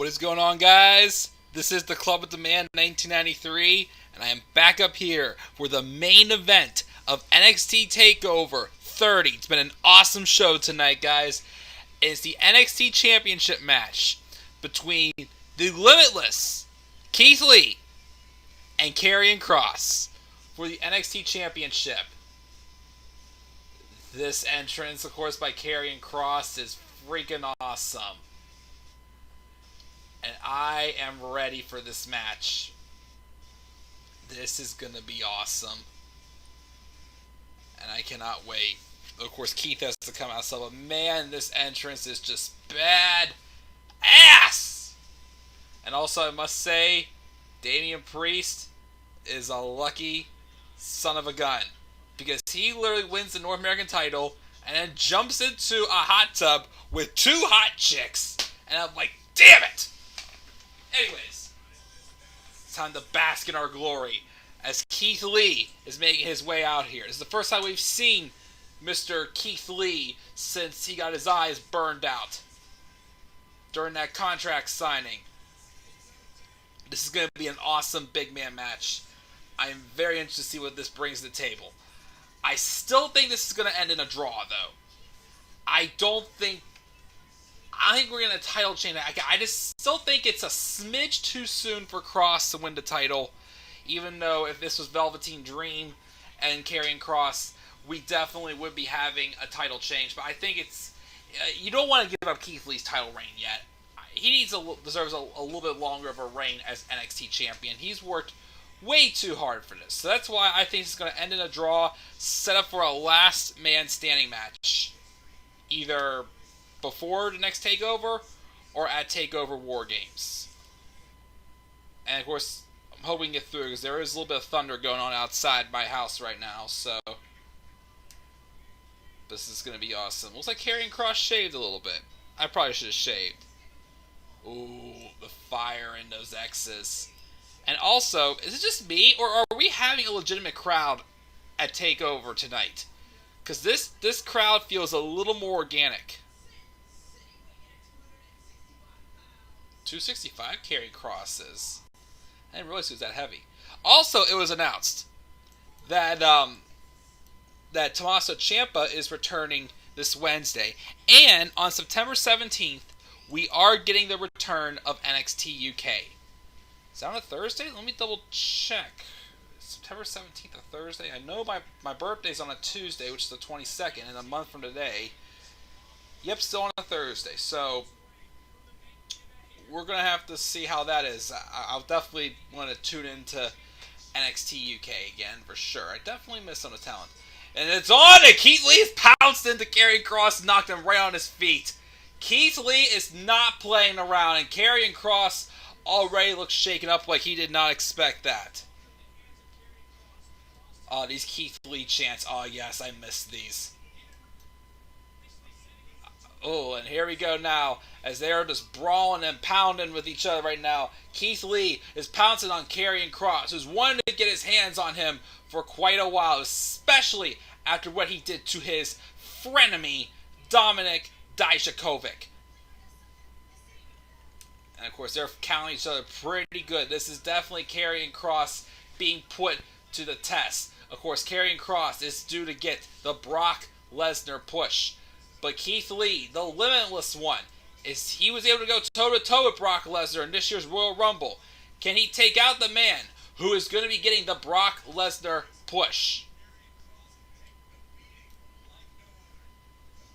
What is going on, guys? This is the Club with the Man 1993, and I am back up here for the main event of NXT TakeOver 30. It's been an awesome show tonight, guys. It's the NXT Championship Match between the Limitless Keith Lee and Karrion Kross for the NXT Championship. This entrance, of course, by Karrion Kross is freaking awesome. And I am ready for this match. This is going to be awesome. And I cannot wait. Of course, Keith has to come out, so but man, this entrance is just bad ass. And also, I must say, Damian Priest is a lucky son of a gun. Because he literally wins the North American title and then jumps into a hot tub with two hot chicks. And I'm like, damn it! Anyways, it's time to bask in our glory as Keith Lee is making his way out here. This is the first time we've seen Mr. Keith Lee since he got his eyes burned out during that contract signing. This is going to be an awesome big man match. I am very interested to see what this brings to the table. I still think this is going to end in a draw, though. I think we're going to title change. I just still think it's a smidge too soon for Kross to win the title. Even though if this was Velveteen Dream and Karrion Kross, we definitely would be having a title change. But I think it's... you don't want to give up Keith Lee's title reign yet. He deserves a little bit longer of a reign as NXT champion. He's worked way too hard for this. So that's why I think it's going to end in a draw, set up for a last man standing match. Either before the next TakeOver or at TakeOver War Games. And of course, I'm hoping we can get through because there is a little bit of thunder going on outside my house right now, so this is going to be awesome. Looks like Karrion Kross shaved a little bit. I probably should have shaved. Ooh, the fire in those X's. And also, is it just me, or are we having a legitimate crowd at TakeOver tonight? Because this crowd feels a little more organic. 265 Karrion Kross is. I didn't realize he was that heavy. Also, it was announced that that Tommaso Ciampa is returning this Wednesday. And on September 17th, we are getting the return of NXT UK. Is that on a Thursday? Let me double check. September 17th, a Thursday. I know my birthday's on a Tuesday, which is the 22nd, and a month from today. Yep, still on a Thursday. So we're going to have to see how that is. I'll definitely want to tune into NXT UK again, for sure. I definitely miss some of the talent. And it's on, and Keith Lee pounced into Karrion Kross, knocked him right on his feet. Keith Lee is not playing around, and Karrion Kross already looks shaken up like he did not expect that. Oh, these Keith Lee chants. Oh, yes, I missed these. Oh, and here we go now. As they are just brawling and pounding with each other right now. Keith Lee is pouncing on Karrion Kross, who's wanted to get his hands on him for quite a while, especially after what he did to his frenemy, Dominik Dijakovic. And of course, they're counting each other pretty good. This is definitely Karrion Kross being put to the test. Of course, Karrion Kross is due to get the Brock Lesnar push. But Keith Lee, the limitless one, he was able to go toe-to-toe with Brock Lesnar in this year's Royal Rumble. Can he take out the man who is going to be getting the Brock Lesnar push?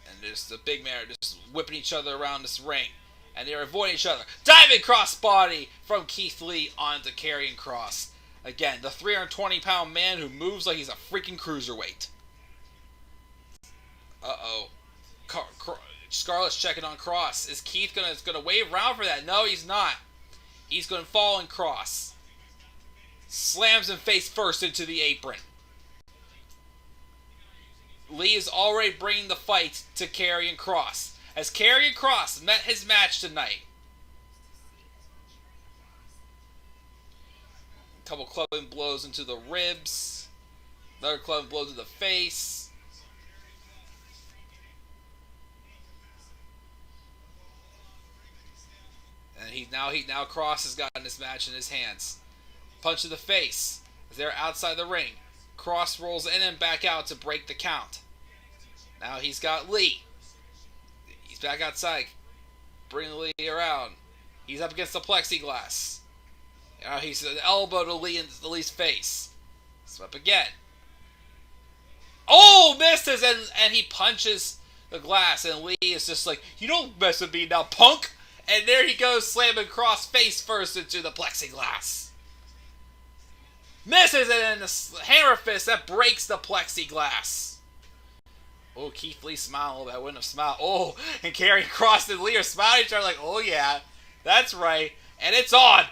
And there's the big man just whipping each other around this ring. And they're avoiding each other. Diving crossbody from Keith Lee onto Karrion Kross. Again, the 320-pound man who moves like he's a freaking cruiserweight. Uh-oh. Scarlett's checking on Kross. Is Keith gonna wave around for that? No, he's not. He's gonna fall in Kross. Slams him face first into the apron. Lee is already bringing the fight to Karrion Kross. As Karrion Kross met his match tonight. A couple clubbing blows into the ribs. Another clubbing blow to the face. And he Now Kross has gotten this match in his hands. Punch to the face. They're outside the ring. Kross rolls in and back out to break the count. Now he's got Lee. He's back outside. Bring Lee around. He's up against the plexiglass. Now he's an elbow to Lee's face. So up again. Oh, misses, and he punches the glass, and Lee is just like, you don't mess with me now, punk! And there he goes, slamming Kross face first into the plexiglass. Misses, and then the hammer fist that breaks the plexiglass. Oh, Keith Lee smiling a little bit. I wouldn't have smiled. Oh, and Karrion Kross and Lee are smiling at each other like, oh yeah, that's right. And it's on.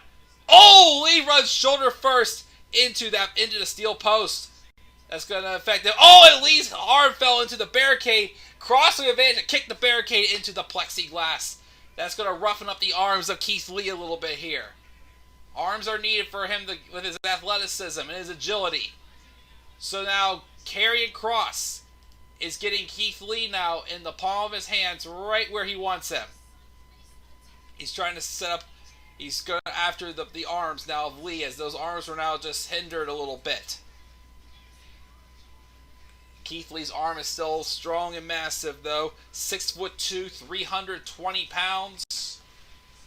Oh, Lee runs shoulder first into the steel post. That's going to affect him. Oh, and Lee's arm fell into the barricade. Kross with advantage to kick the barricade into the plexiglass. That's going to roughen up the arms of Keith Lee a little bit here. Arms are needed for him with his athleticism and his agility. So now Karrion Kross is getting Keith Lee now in the palm of his hands right where he wants him. He's trying to set up. He's going after the arms now of Lee, as those arms were now just hindered a little bit. Keith Lee's arm is still strong and massive, though. 6'2", 320 pounds.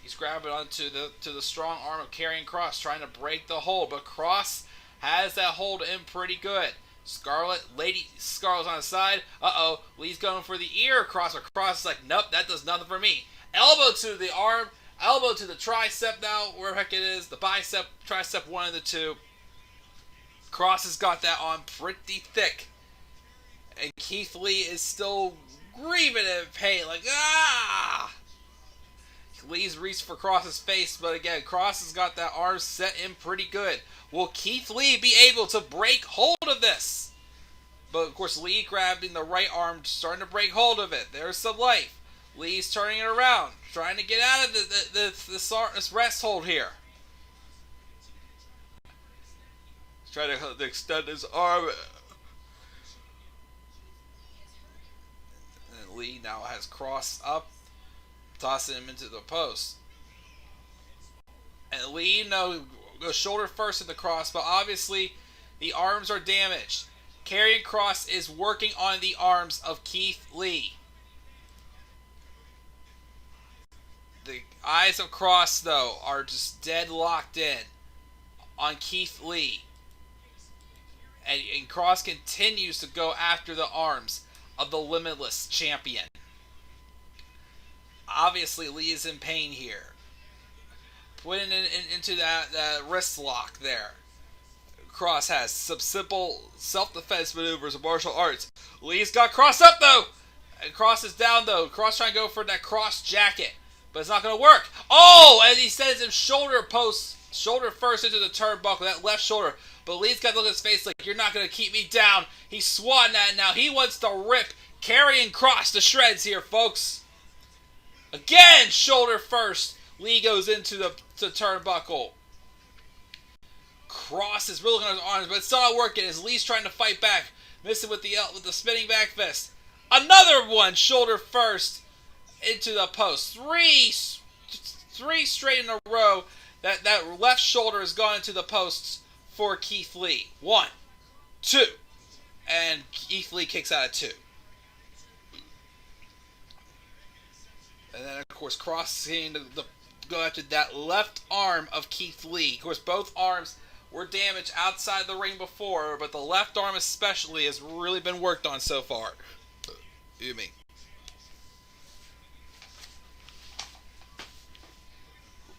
He's grabbing onto the strong arm of Karrion Kross, trying to break the hold, but Kross has that hold in pretty good. Lady Scarlett's on the side. Uh-oh, Lee's going for the ear of Kross, but Kross is like, nope, that does nothing for me. Elbow to the arm, elbow to the tricep now, where the heck it is. The bicep, tricep, one of the two. Kross has got that on pretty thick. And Keith Lee is still grieving in pain, like, ah! Lee's reached for Kross's face, but again, Kross has got that arm set in pretty good. Will Keith Lee be able to break hold of this? But of course, Lee grabbing the right arm, starting to break hold of it. There's some life. Lee's turning it around, trying to get out of this rest hold here. He's trying to extend his arm. And Lee now has Kross up, tossing him into the post. And Lee, goes shoulder first in the Kross, but obviously the arms are damaged. Karrion Kross is working on the arms of Keith Lee. The eyes of Kross, though, are just dead locked in on Keith Lee. And Kross continues to go after the arms of the Limitless Champion. Obviously, Lee is in pain here. Putting it into that wrist lock there. Kross has some simple self-defense maneuvers of martial arts. Lee's got Kross up, though! And Kross is down, though. Kross trying to go for that Kross jacket. But it's not going to work. Oh! And he sends him shoulder first into the turnbuckle, that left shoulder. But Lee's got to look at his face like, you're not going to keep me down. He's swatting at it now. He wants to rip Karrion Kross to shreds here, folks. Again, shoulder first. Lee goes into the turnbuckle. Kross is really looking at his arms, but it's still not working as Lee's trying to fight back. Missing with the spinning back fist. Another one, shoulder first into the post. Three straight in a row. That left shoulder has gone into the posts for Keith Lee. 1, 2. And Keith Lee kicks out at 2. And then, of course, Kross seeing to go after that left arm of Keith Lee. Of course, both arms were damaged outside the ring before, but the left arm especially has really been worked on so far. Excuse me.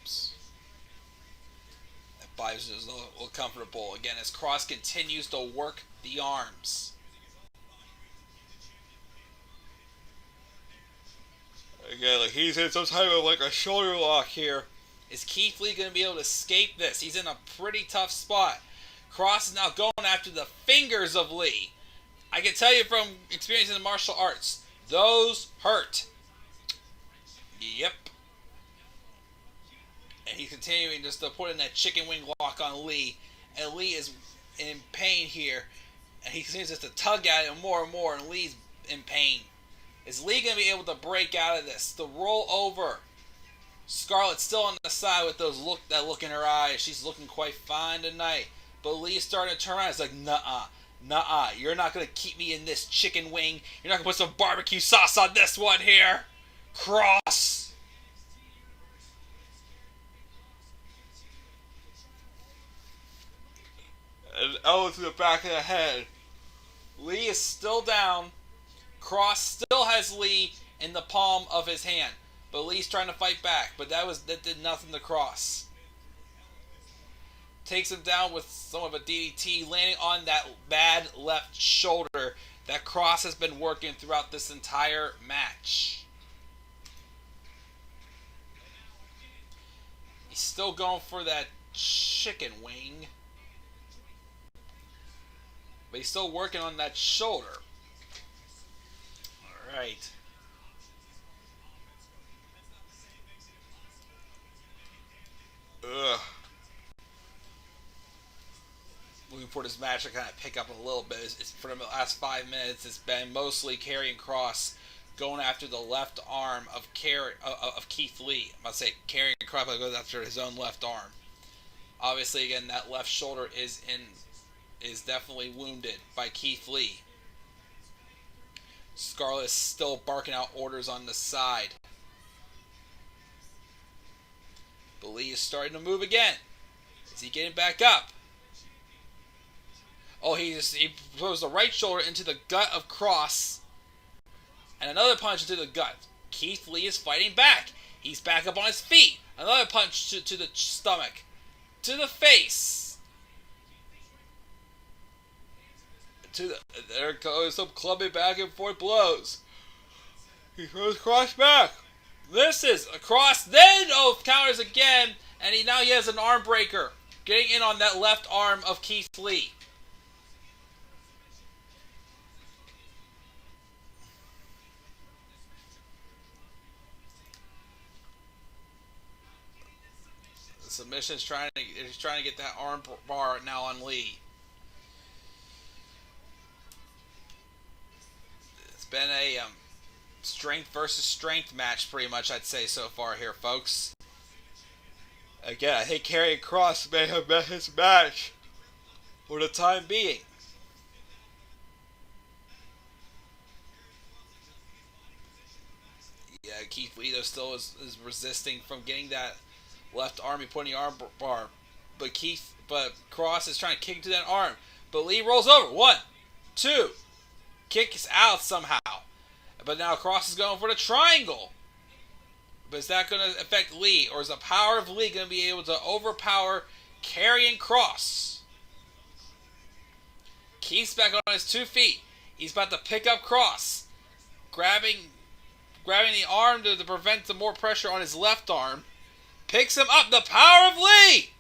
Oops. That Bibles is a little comfortable. Again, as Kross continues to work the arms. Again, like he's in some type of like a shoulder lock here. Is Keith Lee going to be able to escape this? He's in a pretty tough spot. Kross is now going after the fingers of Lee. I can tell you from experience in the martial arts, those hurt. Yep. And he's continuing just to put in that chicken wing lock on Lee. And Lee is in pain here. And he continues just to tug at it more and more. And Lee's in pain. Is Lee going to be able to break out of this? To roll over. Scarlett's still on the side with that look in her eye. She's looking quite fine tonight. But Lee's starting to turn around. It's like, nuh-uh. Nuh-uh. You're not going to keep me in this chicken wing. You're not going to put some barbecue sauce on this one here. Kross. An elbow to the back of the head. Lee is still down. Kross still has Lee in the palm of his hand. But Lee's trying to fight back. But that did nothing to Kross. Takes him down with some of a DDT, landing on that bad left shoulder that Kross has been working throughout this entire match. He's still going for that chicken wing. But he's still working on that shoulder. Alright. Ugh. Looking for this match to kind of pick up a little bit. For the last 5 minutes, it's been mostly Karrion Kross going after the left arm of Keith Lee. I'm about to say Karrion Kross goes after his own left arm. Obviously, again, that left shoulder is definitely wounded by Keith Lee. Scarlett is still barking out orders on the side. But Lee is starting to move again. Is he getting back up? Oh, he throws the right shoulder into the gut of Kross. And another punch into the gut. Keith Lee is fighting back. He's back up on his feet. Another punch to the stomach. To the face. There goes some clubbing back and forth blows. He throws Kross back. Misses. Kross then counters again. And now he has an arm breaker. Getting in on that left arm of Keith Lee. Submission is trying to get that arm bar now on Lee. It's been a strength versus strength match, pretty much, I'd say, so far here, folks. Again, I think Karrion Kross may have met his match for the time being. Yeah, Keith Lee though still is resisting from getting that left arm. He put in the arm bar, but Kross is trying to kick to that arm. But Lee rolls over. 1, 2, kick is out somehow. But now Kross is going for the triangle. But is that going to affect Lee, or is the power of Lee going to be able to overpower Karrion Kross? Keith's back on his 2 feet. He's about to pick up Kross, grabbing the arm to prevent some more pressure on his left arm. Picks him up. The power of Lee!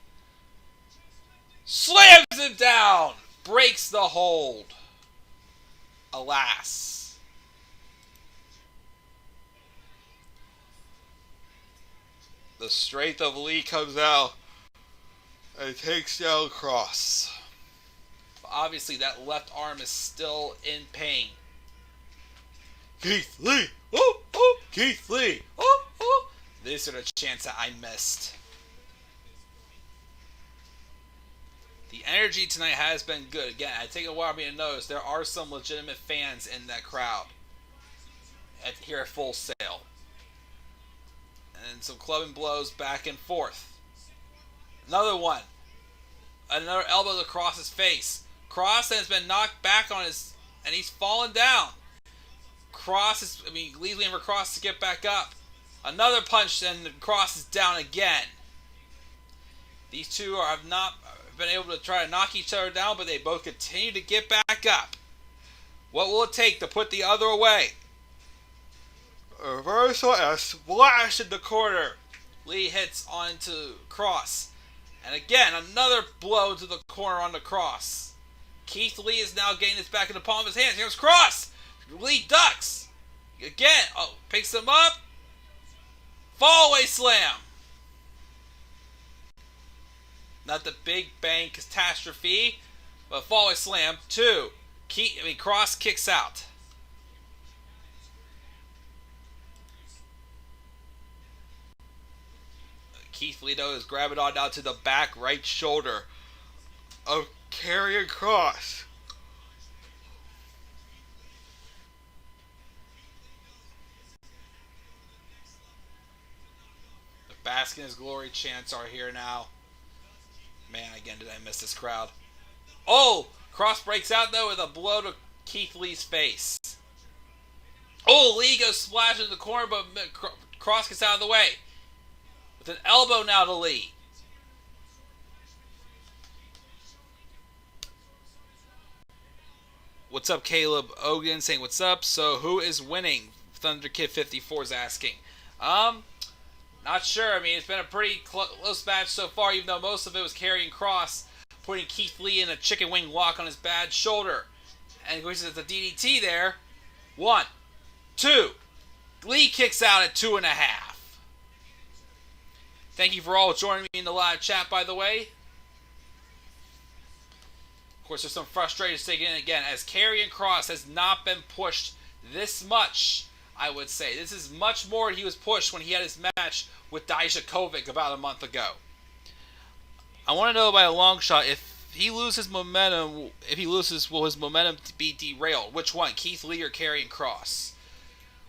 Slams him down! Breaks the hold. Alas. The strength of Lee comes out and takes down Kross. But obviously that left arm is still in pain. Keith Lee! Oh, oh, Keith Lee! Oh, oh! These are the chants that I missed. The energy tonight has been good. Again, I take a while for me to notice there are some legitimate fans in that crowd here at Full Sail. And some clubbing blows back and forth. Another one. Another elbow to Kross's face. Kross has been knocked back on his, and he's fallen down. Lee's waiting for Kross to get back up. Another punch, and Kross is down again. These two have not been able to try to knock each other down, but they both continue to get back up. What will it take to put the other away? A reversal and a splash in the corner. Lee hits onto Kross. And again, another blow to the corner on the Kross. Keith Lee is now getting this back in the palm of his hands. Here's Kross. Lee ducks. Again, picks him up. Fallaway slam. Not the big bang catastrophe, but fallaway slam. 2. Kross kicks out. Keith Lee is grabbing on down to the back right shoulder of Karrion Kross. The Bask in His Glory chants are here now. Man, again, did I miss this crowd. Oh! Kross breaks out, though, with a blow to Keith Lee's face. Oh, Lee goes splash into the corner, but Kross gets out of the way. With an elbow now to Lee. What's up, Caleb Ogan saying what's up? So, who is winning? Thunder Kid 54 is asking. Not sure. I mean, it's been a pretty close match so far, even though most of it was Karrion Kross putting Keith Lee in a chicken wing lock on his bad shoulder. And of course, it's a DDT there. 1, 2. Lee kicks out at 2.5. Thank you for all joining me in the live chat, by the way. Of course, there's some frustration sticking in again, as Karrion Kross has not been pushed this much, I would say. This is much more than he was pushed when he had his match with Dijakovic about a month ago. I want to know by a long shot, if he loses momentum, will his momentum be derailed? Which one, Keith Lee or Karrion Kross?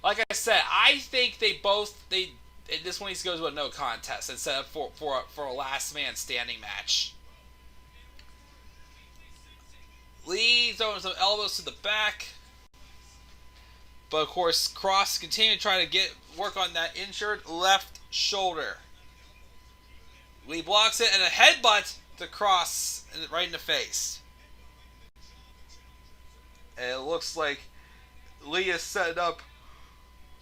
Like I said, I think this one needs to go to a no contest and set up for a last man standing match. Lee throwing some elbows to the back. But of course, Kross continuing to try to work on that injured left shoulder. Lee blocks it and a headbutt to Kross right in the face. And it looks like Lee is setting up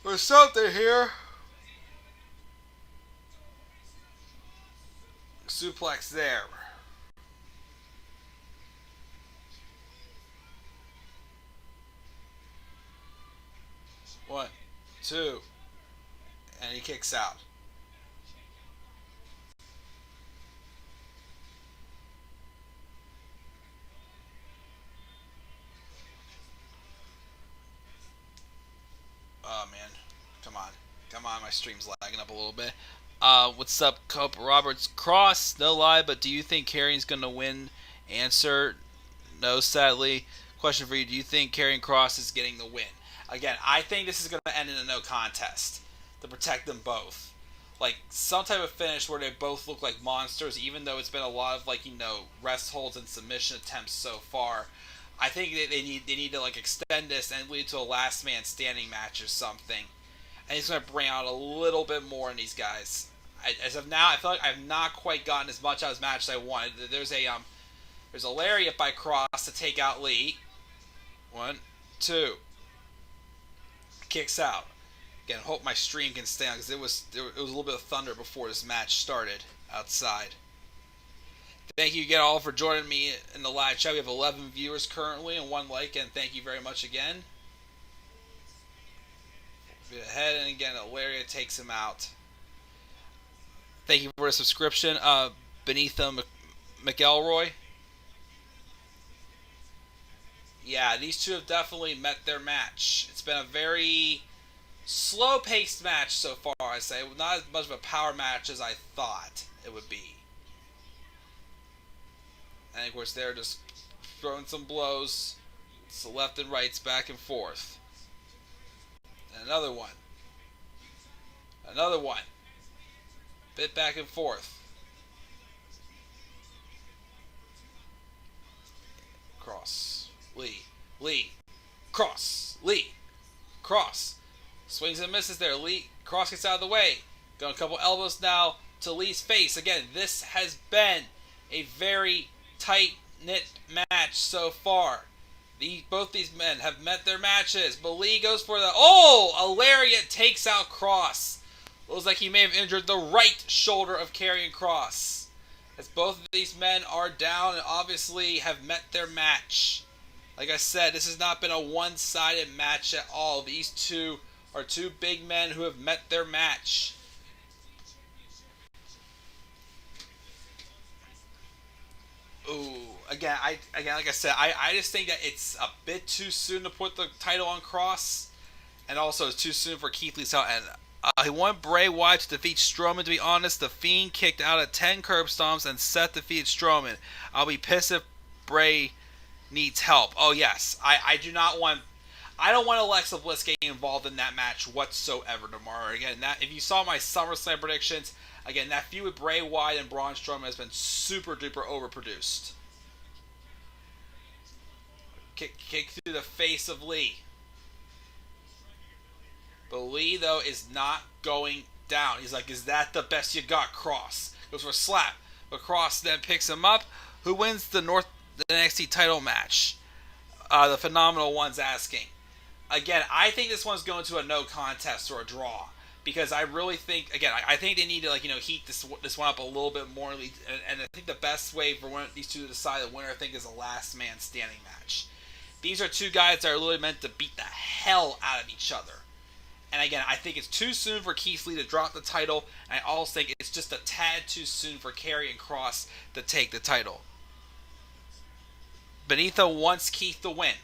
for something here. Suplex there. One, two, and he kicks out. Oh man, come on, my stream's lagging up a little bit. What's up, Cope Roberts? Kross, no lie, but do you think Karrion's gonna win? Answer, no, sadly. Question for you, do you think Karrion Kross is getting the win? Again, I think this is going to end in a no contest to protect them both. Like, some type of finish where they both look like monsters, even though it's been a lot of, rest holds and submission attempts so far. I think they need to, extend this and lead to a last man standing match or something. And he's going to bring out a little bit more in these guys. As of now, I feel like I've not quite gotten as much out of this match as I wanted. There's a lariat by Kross to take out Lee. 1, 2. Kicks out. Again, hope my stream can stay on, because it was a little bit of thunder before this match started outside. Thank you again all for joining me in the live chat. We have 11 viewers currently and 1 like, and thank you very much again. Ahead, and again, Ilaria takes him out. Thank you for the subscription, Benitha McElroy. Yeah, these two have definitely met their match. It's been a very slow-paced match so far, I say. Not as much of a power match as I thought it would be. And of course, they're just throwing some blows. It's the left and rights back and forth. And another one. Another one. Bit back and forth. Kross. Lee, Kross, Lee, Kross, swings and misses there. Kross gets out of the way. Going a couple elbows now to Lee's face. Again, this has been a very tight-knit match so far. Both these men have met their matches, but Lee goes for the... Oh! A lariat takes out Kross. Looks like he may have injured the right shoulder of Karrion Kross, as both of these men are down and obviously have met their match. Like I said, this has not been a one-sided match at all. These two are two big men who have met their match. Ooh, again, like I said, I just think that it's a bit too soon to put the title on Kross, and also it's too soon for Keith Lee's out. And He wanted Bray Wyatt to defeat Strowman. To be honest, The Fiend kicked out at 10 curb stomps and Seth defeated Strowman. I'll be pissed if Bray needs help. Oh yes, I do not want. I don't want Alexa Bliss getting involved in that match whatsoever tomorrow. Again, that if you saw my SummerSlam predictions, again that feud with Bray Wyatt and Braun Strowman has been super duper overproduced. Kick through the face of Lee. But Lee, though, is not going down. He's like, is that the best you got, Kross? Goes for a slap. But Kross then picks him up. Who wins the NXT title match? The Phenomenal One's asking. Again, I think this one's going to a no contest or a draw. Because I really think, again, I think they need to, heat this one up a little bit more. And I think the best way for these two to decide the winner, I think, is a last man standing match. These are two guys that are literally meant to beat the hell out of each other. And again, I think it's too soon for Keith Lee to drop the title. And I also think it's just a tad too soon for Karrion Kross to take the title. Benito wants Keith to win.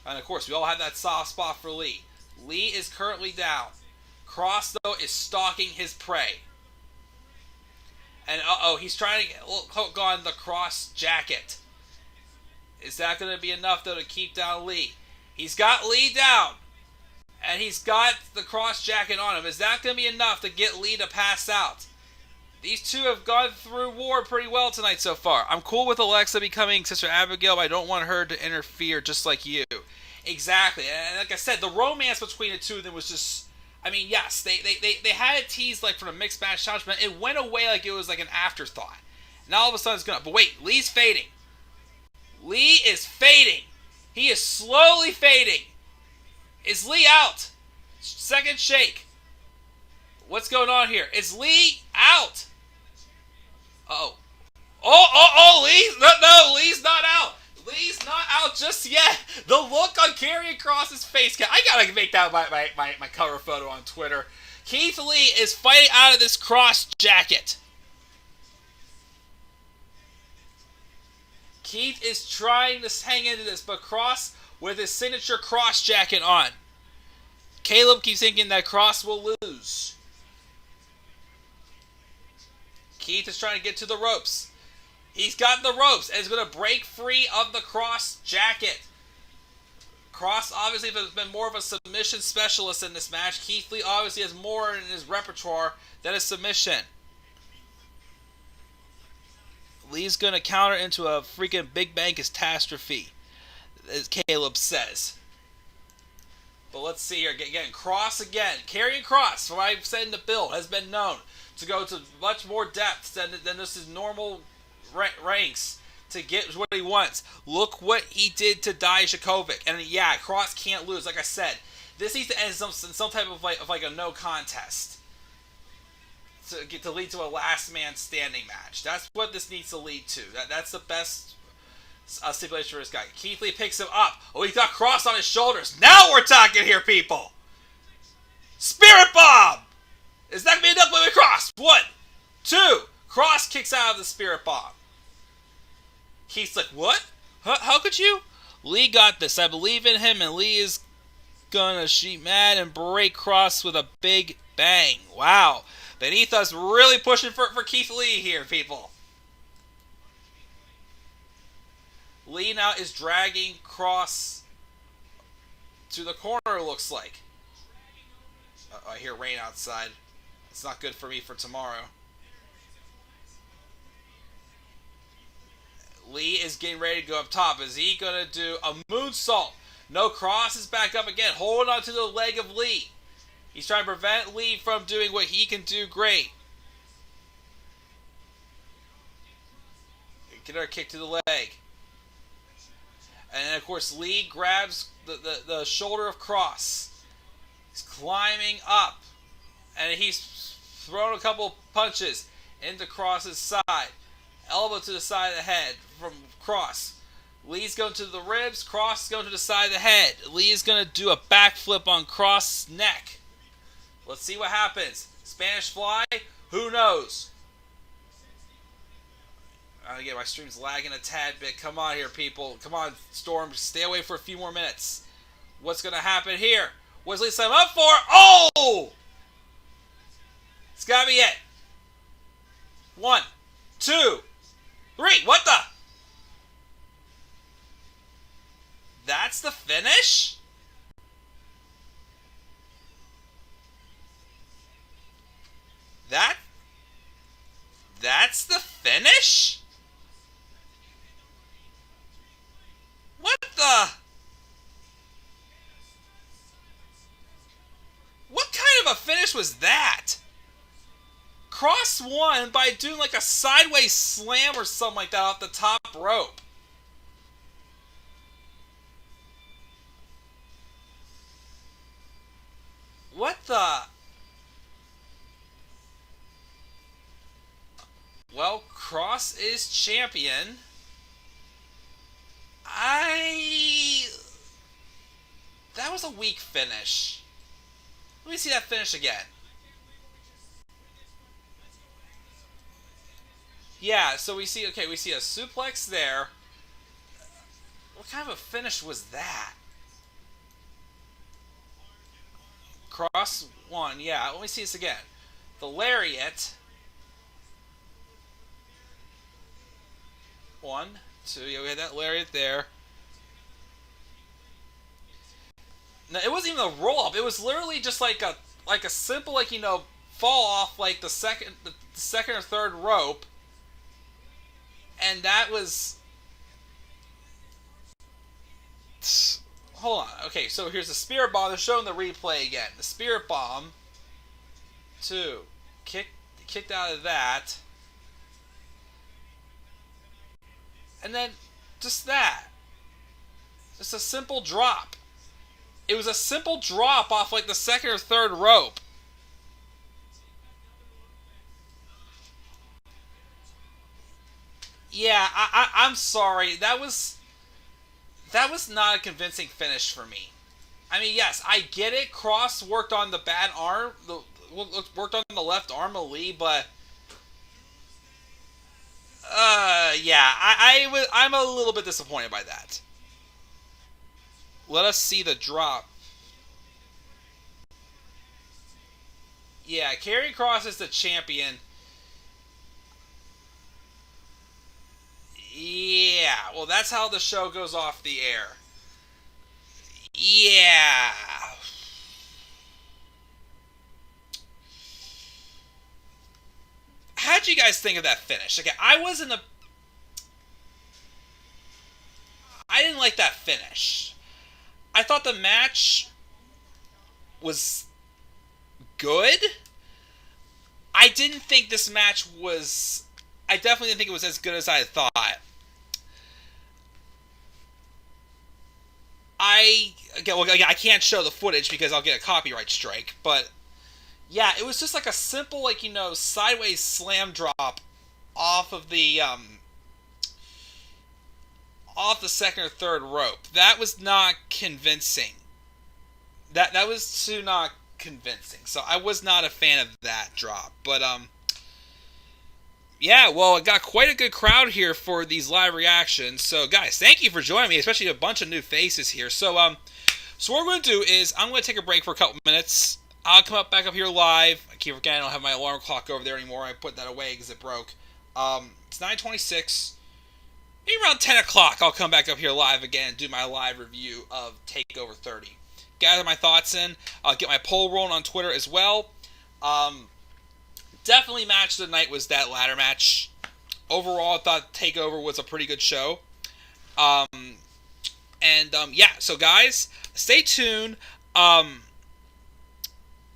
And of course, we all have that soft spot for Lee. Lee is currently down. Kross, though, is stalking his prey. And he's trying to hook on the Kross jacket. Is that going to be enough, though, to keep down Lee? He's got Lee down. And he's got the Kross jacket on him. Is that going to be enough to get Lee to pass out? These two have gone through war pretty well tonight so far. I'm cool with Alexa becoming Sister Abigail, but I don't want her to interfere just like you. Exactly. And like I said, the romance between the two of them was just... I mean, yes, they had it teased like from a mixed match challenge, but it went away like it was like an afterthought. Now all of a sudden it's going to... But wait, Lee's fading. Lee is fading. He is slowly fading. Is Lee out? Second shake. What's going on here? Is Lee out? Uh-oh. Oh, Lee. No, Lee's not out. Lee's not out just yet. The look on Karrion Kross's face. I gotta make that my cover photo on Twitter. Keith Lee is fighting out of this Kross jacket. Keith is trying to hang into this, but Kross with his signature Kross jacket on. Caleb keeps thinking that Kross will lose. Keith is trying to get to the ropes. He's gotten the ropes and is going to break free of the Kross jacket. Kross obviously has been more of a submission specialist in this match. Keith Lee obviously has more in his repertoire than a submission. Lee's going to counter into a freaking Big Bang catastrophe, as Caleb says. But let's see here. Again, Kross again. Karrion Kross, from what I've said in the build, has been known to go to much more depth than just his normal ranks to get what he wants. Look what he did to Dijakovic. And yeah, Kross can't lose. Like I said, this needs to end in some type of like a no contest to lead to a last man standing match. That's what this needs to lead to. That's the best stipulation for this guy. Keith Lee picks him up. Oh, he's got Kross on his shoulders. Now we're talking here, people. Spirit Bomb. Is that going to be enough with Kross? 1, 2. Kross kicks out of the Spirit Bomb. Keith's like, what? How could you? Lee got this. I believe in him, and Lee is gonna sheet mad and break Kross with a big bang. Wow. Benito's really pushing for Keith Lee here, people. Lee now is dragging Kross to the corner, looks like. I hear rain outside. It's not good for me for tomorrow. Lee is getting ready to go up top. Is he going to do a moonsault? No, Kross is back up again, holding on to the leg of Lee. He's trying to prevent Lee from doing what he can do great. Get her kick to the leg. And then, of course, Lee grabs the shoulder of Kross. He's climbing up. And he's thrown a couple punches into Kross's side. Elbow to the side of the head from Kross. Lee's going to the ribs. Kross is going to the side of the head. Lee is going to do a backflip on Kross' neck. Let's see what happens. Spanish Fly? Who knows? Again, my stream's lagging a tad bit. Come on here, people. Come on, Storm. Stay away for a few more minutes. What's going to happen here? What's Lee set him up for? Oh! gotta be it. 1, 2, 3. What the? That's the finish? That's the finish? What the? What kind of a finish was that? Kross won by doing like a sideways slam or something like that off the top rope. What the? Well, Kross is champion. That was a weak finish. Let me see that finish again. Yeah, so we see a suplex there. What kind of a finish was that? Kross won, yeah. Let me see this again. The lariat. 1, 2, yeah, we had that lariat there. No, it wasn't even a roll up. It was literally just like a simple fall off like the second or third rope, and that was. Hold on. Okay, so here's the spirit bomb. They're showing the replay again. The spirit bomb. 2, kicked out of that. And then, just that. Just a simple drop. It was a simple drop off like the second or third rope. Yeah, I'm sorry. That was not a convincing finish for me. I mean, yes, I get it. Kross worked on the bad arm, worked on the left arm of Lee, but yeah, I'm a little bit disappointed by that. Let us see the drop. Yeah, Karrion Kross is the champion. Yeah, well, that's how the show goes off the air. Yeah. How'd you guys think of that finish? Okay, I didn't like that finish. I thought the match was good. I didn't think this match was. I definitely didn't think it was as good as I thought. I can't show the footage because I'll get a copyright strike. But yeah, it was just like a simple, sideways slam drop off of the second or third rope. That was not convincing. That was too not convincing. So I was not a fan of that drop. But yeah, well, it got quite a good crowd here for these live reactions. So guys, thank you for joining me, especially a bunch of new faces here. So so what we're going to do is I'm going to take a break for a couple minutes. I'll come back up here live. I keep forgetting I don't have my alarm clock over there anymore. I put that away because it broke. It's 9:26. Maybe around 10 o'clock, I'll come back up here live again and do my live review of TakeOver 30. Gather my thoughts in. I'll get my poll rolling on Twitter as well. Definitely match of the night was that ladder match. Overall, I thought TakeOver was a pretty good show. Yeah, so guys, stay tuned.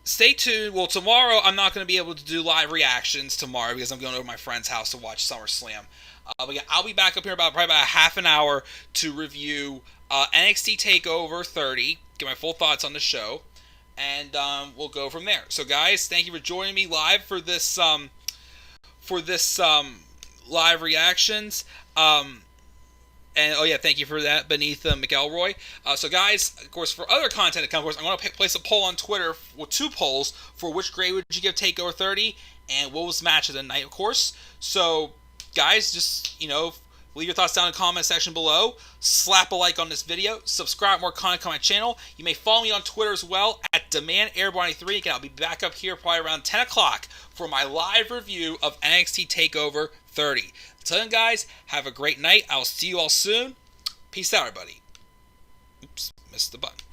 Stay tuned. Well, tomorrow I'm not going to be able to do live reactions tomorrow because I'm going over to my friend's house to watch SummerSlam. But yeah, I'll be back up here probably about a half an hour to review NXT TakeOver 30, get my full thoughts on the show, and we'll go from there. So guys, thank you for joining me live for this live reactions. And oh yeah, thank you for that, Beneath McElroy. So guys, of course, for other content to come, of course, I'm going to place a poll on Twitter with 2 polls for which grade would you give TakeOver 30 and what was match of the night, of course. So guys, just leave your thoughts down in the comment section below. Slap a like on this video. Subscribe for more content on my channel. You may follow me on Twitter as well at DemandAirborne93. Again, I'll be back up here probably around 10 o'clock for my live review of NXT TakeOver 30. Until then, guys, have a great night. I'll see you all soon. Peace out, everybody. Oops, missed the button.